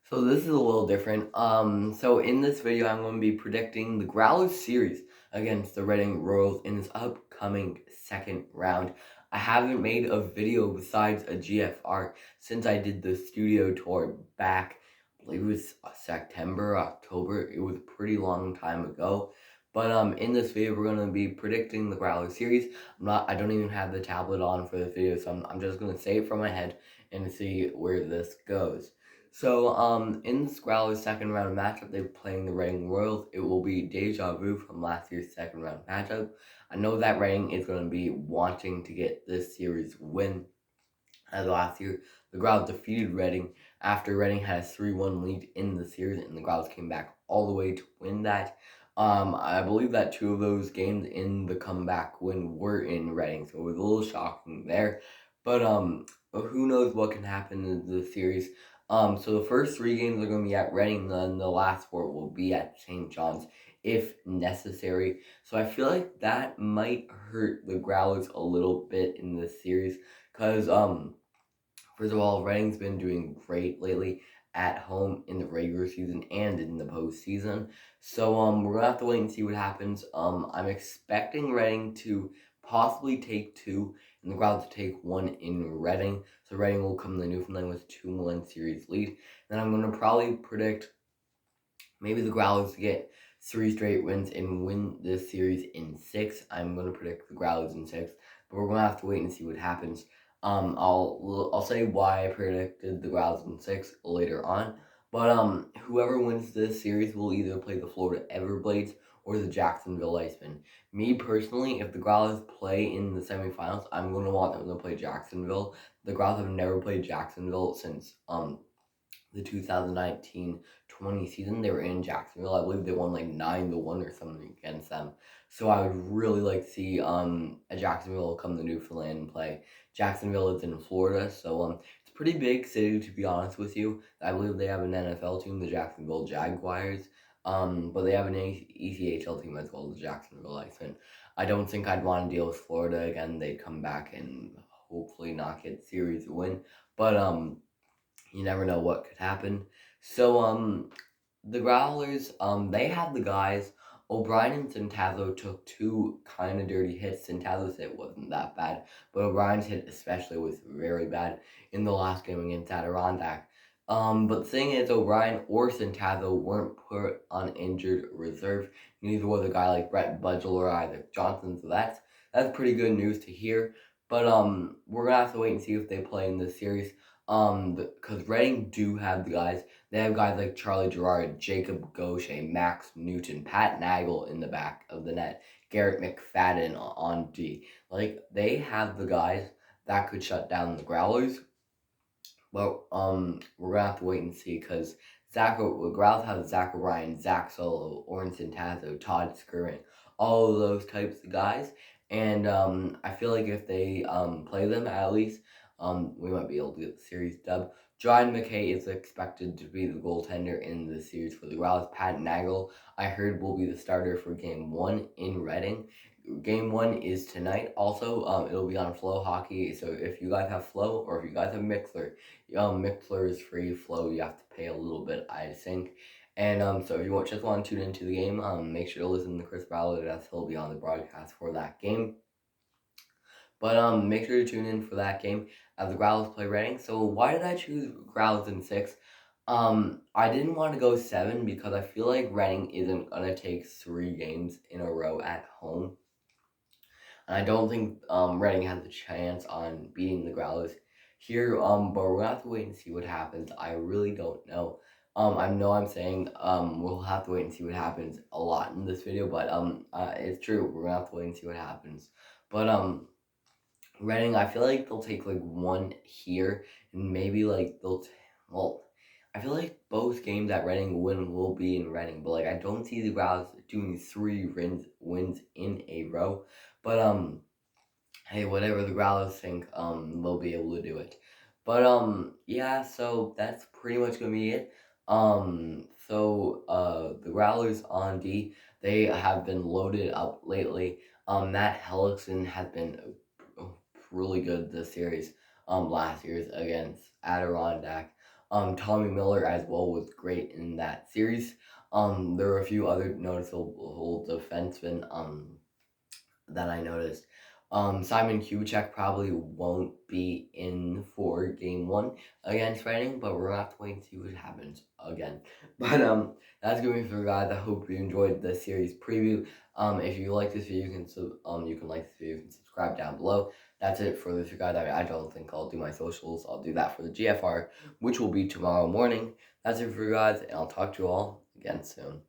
So this is a little different. So in this video, I'm going to be predicting the Growlers series against the Reading Royals in this upcoming second round. I haven't made a video besides a GFR since I did the studio tour back, I believe it was September, October. It was a pretty long time ago. But in this video, we're going to be predicting the Growler series. I don't even have the tablet on for this video, so I'm just going to say it from my head and see where this goes. So, in the Growlers' second round matchup, they're playing the Reading Royals. It will be deja vu from last year's second round matchup. I know that Reading is going to be wanting to get this series win. As last year, the Growlers defeated Reading after Reading had a 3-1 lead in the series, and the Growlers came back all the way to win that. I believe that two of those games in the comeback win were in Reading, so it was a little shocking there. But who knows what can happen in the series. So the first three games are going to be at Reading, then the last four will be at St. John's if necessary. So I feel like that might hurt the Growlers a little bit in this series, because first of all, Reading's been doing great lately at home in the regular season and in the postseason. So we're gonna have to wait and see what happens. I'm expecting Reading to possibly take two and the Growlers to take one in Reading. So Reading will come to Newfoundland with 2-1 series lead. Then I'm gonna probably predict maybe the Growlers get 3 straight wins and win this series in 6. I'm going to predict the Growlers in 6, but we're going to have to wait and see what happens. I'll say why I predicted the Growlers in 6 later on. But whoever wins this series will either play the Florida Everblades or the Jacksonville Icemen. Me personally, if the Growlers play in the semifinals, I'm going to want them to play Jacksonville. The Growlers have never played Jacksonville since the 2019-20 season. They were in Jacksonville. I believe they won like 9-1 or something against them. So I would really like to see a Jacksonville come to Newfoundland and play. Jacksonville is in Florida, so it's a pretty big city, to be honest with you. I believe they have an NFL team, the Jacksonville Jaguars. But they have an ECHL team as well, the Jacksonville Icemen. I don't think I'd want to deal with Florida again. They'd come back and hopefully not get series win. But you never know what could happen. So, the Growlers, they had the guys. O'Brien and Centazzo took two kind of dirty hits. Centazzo's hit wasn't that bad, but O'Brien's hit especially was very bad in the last game against Adirondack. But the thing is, O'Brien or Centazzo weren't put on injured reserve. Neither was a guy like Brett Budgel or Isaac Johnson, so that's pretty good news to hear. But we're gonna have to wait and see if they play in this series. Because Reading do have the guys. They have guys like Charlie Gerard, Jacob Gaucher, Max Newton, Pat Nagel in the back of the net, Garrett McFadden on D. Like, they have the guys that could shut down the Growlers. But we're gonna have to wait and see, because the Growlers have Zach O'Brien, Zach Solo, Ornson Tazo, Todd Skirvin, all of those types of guys. And I feel like if they play them at least, we might be able to get the series dub. John McKay is expected to be the goaltender in the series for the Growlers. Pat Nagel, I heard, will be the starter for Game 1 in Reading. Game 1 is tonight. Also, it'll be on Flow Hockey. So if you guys have Flow or if you guys have Mixler, Mixler is free. Flow, you have to pay a little bit, I think. And so if you just want to tune into the game, make sure to listen to Chris Ballard, as he'll be on the broadcast for that game. But make sure to tune in for that game as the Growlers play Reading. So why did I choose Growlers in 6? I didn't want to go 7 because I feel like Reading isn't gonna take 3 games in a row at home. And I don't think Reading has a chance on beating the Growlers here. But we're gonna have to wait and see what happens. I really don't know. I know I'm saying we'll have to wait and see what happens a lot in this video, but it's true. We're gonna have to wait and see what happens. But Reading, I feel like they'll take like 1 here, and maybe like well, I feel like both games that Reading win will be in Reading, but like I don't see the Growlers doing 3 wins in a row. But hey, whatever the Growlers think, they'll be able to do it. But yeah, so that's pretty much gonna be it. The Growlers on D, they have been loaded up lately. Matt Hellickson has been really good this series. Last year's against Adirondack. Tommy Miller as well was great in that series. There were a few other noticeable defensemen that I noticed. Simon Kubicek probably won't be in for game one against Reading, but we're gonna have to wait and see what happens again. But that's gonna be for guys. I hope you enjoyed the series preview. If you like this video, you can like this video, you can subscribe down below. That's it for this guys. I don't think I'll do my socials. I'll do that for the GFR, which will be tomorrow morning. That's it for you guys, and I'll talk to you all again soon.